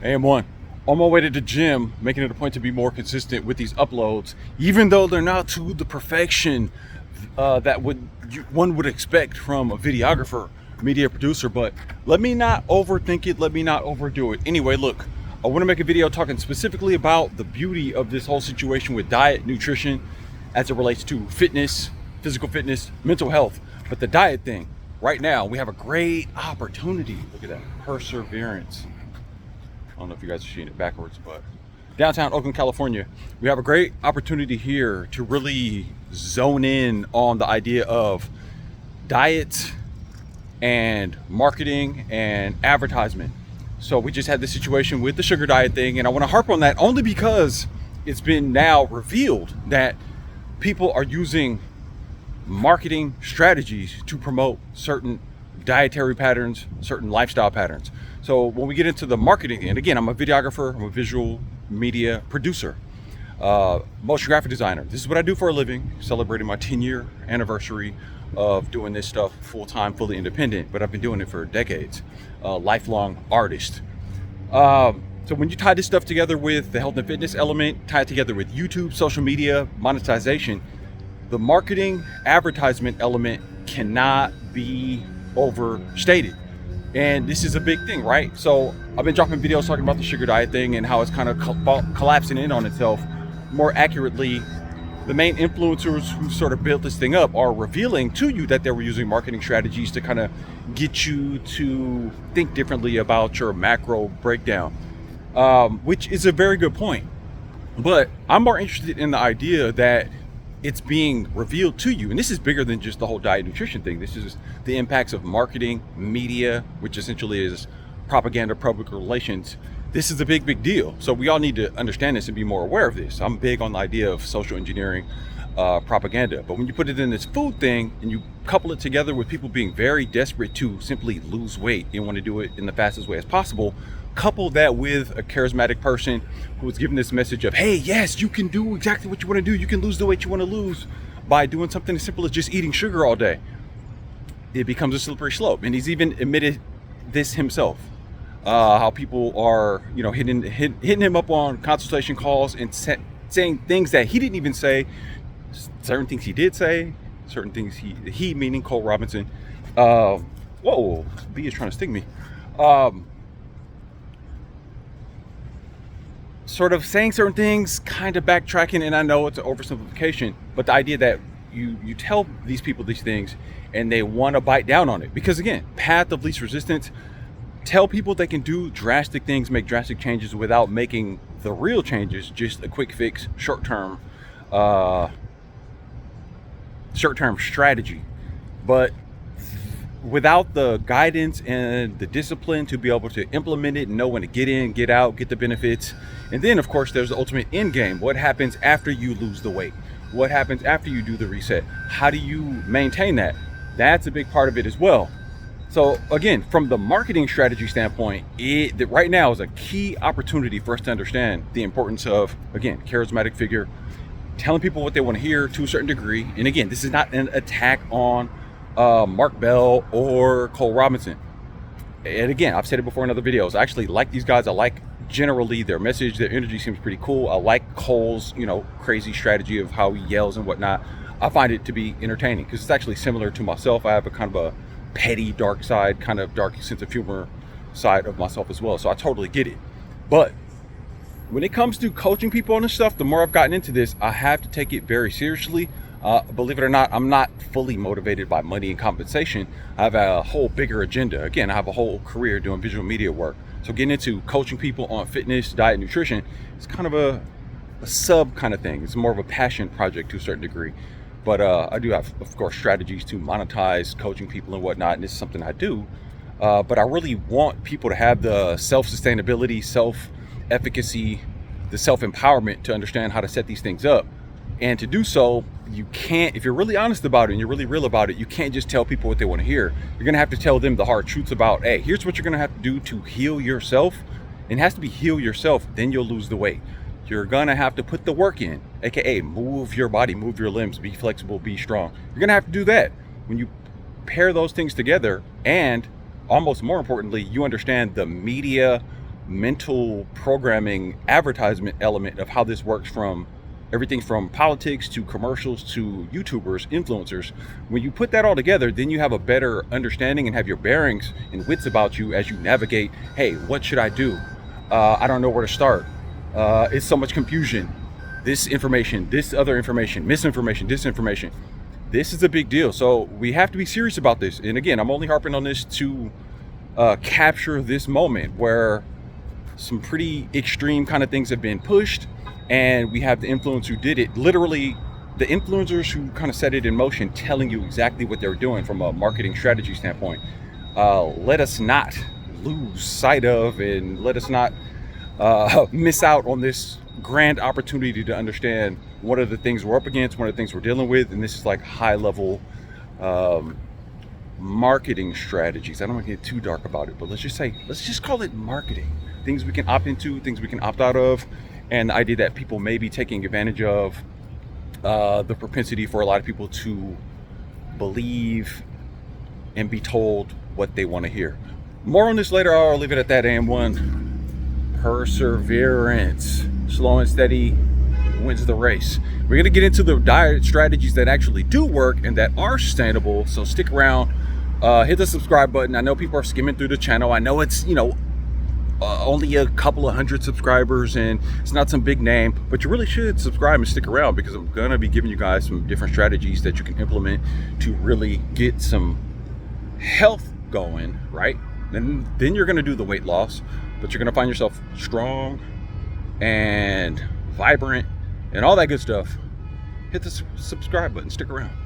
AM1. On my way to the gym, making it a point to be more consistent with these uploads, even though they're not to the perfection that one would expect from a videographer, media producer. But let me not overthink it. Let me not overdo it. Anyway, look, I want to make a video talking specifically about the beauty of this whole situation with diet, nutrition, as it relates to fitness, physical fitness, mental health. But the diet thing, right now, we have a great opportunity. Look at that, perseverance. I don't know if you guys are seeing it backwards, but downtown Oakland, California, we have a great opportunity here to really zone in on the idea of diet and marketing and advertisement. So we just had this situation with the sugar diet thing, and I want to harp on that only because it's been now revealed that people are using marketing strategies to promote certain dietary patterns, certain lifestyle patterns. So when we get into the marketing, and again, I'm a videographer, I'm a visual media producer, motion graphic designer. This is what I do for a living, celebrating my 10-year anniversary of doing this stuff full-time, fully independent, but I've been doing it for decades. Lifelong artist. So when you tie this stuff together with the health and fitness element, tie it together with YouTube, social media, monetization, the marketing advertisement element cannot be overstated. And this is a big thing, right? So I've been dropping videos talking about the sugar diet thing and how it's kind of collapsing in on itself. More accurately, the main influencers who sort of built this thing up are revealing to you that they were using marketing strategies to kind of get you to think differently about your macro breakdown, which is a very good point. But I'm more interested in the idea that it's being revealed to you. And this is bigger than just the whole diet nutrition thing. This is the impacts of marketing, media, which essentially is propaganda, public relations. This is a big deal. So we all need to understand this and be more aware of this. I'm big on the idea of social engineering propaganda. But when you put it in this food thing and you couple it together with people being very desperate to simply lose weight and want to do it in the fastest way as possible, couple that with a charismatic person who is giving this message of, hey, yes, you can do exactly what you want to do. You can lose the weight you want to lose by doing something as simple as just eating sugar all day. It becomes a slippery slope. And he's even admitted this himself, how people are, hitting him up on consultation calls and saying things that he didn't even say, certain things he did say, certain things he meaning Cole Robinson. Whoa, bee is trying to sting me. Sort of saying certain things, kind of backtracking, and I know it's an oversimplification, but the idea that you tell these people these things and they want to bite down on it. Because again, path of least resistance, tell people they can do drastic things, make drastic changes without making the real changes just a quick fix, short-term strategy. But without the guidance and the discipline to be able to implement it and know when to get in, get out, get the benefits. And then of course there's the ultimate end game. What happens after you lose the weight? What happens after you do the reset? How do you maintain that? That's a big part of it as well. So again, from the marketing strategy standpoint, that right now is a key opportunity for us to understand the importance of, again, charismatic figure, telling people what they want to hear to a certain degree. And again, this is not an attack on Mark Bell or Cole Robinson. And again, I've said it before in other videos, I actually like these guys. I like generally their message, their energy seems pretty cool. I like Cole's, crazy strategy of how he yells and whatnot. I find it to be entertaining because it's actually similar to myself. I have a kind of a petty, dark side, kind of dark sense of humor side of myself as well. So I totally get it. But when it comes to coaching people on this stuff, the more I've gotten into this, I have to take it very seriously. Believe it or not, I'm not fully motivated by money and compensation. I have a whole bigger agenda. Again, I have a whole career doing visual media work. So getting into coaching people on fitness, diet, nutrition, it's kind of a sub kind of thing. It's more of a passion project to a certain degree. But I do have, of course, strategies to monetize coaching people and whatnot, and this is something I do. But I really want people to have the self-sustainability, self-efficacy, the self-empowerment to understand how to set these things up. And to do so, you can't, if you're really honest about it and you're really real about it, you can't just tell people what they want to hear. You're going to have to tell them the hard truths about, hey, here's what you're going to have to do to heal yourself. It has to be heal yourself, then you'll lose the weight. You're going to have to put the work in, aka move your body, move your limbs, be flexible, be strong. You're going to have to do that. When you pair those things together, and almost more importantly, you understand the media mental programming advertisement element of how this works, from everything from politics to commercials to YouTubers, influencers. When you put that all together, then you have a better understanding and have your bearings and wits about you as you navigate. Hey, what should I do? I don't know where to start. It's so much confusion. This information, this other information, misinformation, disinformation. This is a big deal. So we have to be serious about this. And again, I'm only harping on this to capture this moment where some pretty extreme kind of things have been pushed, and we have the influencers who did it, literally the influencers who kind of set it in motion, telling you exactly what they're doing from a marketing strategy standpoint. Let us not lose sight of, and let us not miss out on this grand opportunity to understand what are the things we're up against, what are the things we're dealing with. And this is like high level marketing strategies. I don't want to get too dark about it, but let's just call it marketing. Things we can opt into, things we can opt out of, and the idea that people may be taking advantage of the propensity for a lot of people to believe and be told what they want to hear. More on this later. I'll leave it at that. AM1, perseverance, slow and steady wins the race. We're going to get into the diet strategies that actually do work and that are sustainable. So stick around, hit the subscribe button. I know people are skimming through the channel. I know it's, only a couple of hundred subscribers and it's not some big name, but you really should subscribe and stick around, because I'm going to be giving you guys some different strategies that you can implement to really get some health going, right? And then you're going to do the weight loss, but you're going to find yourself strong and vibrant and all that good stuff. Hit the subscribe button, stick around.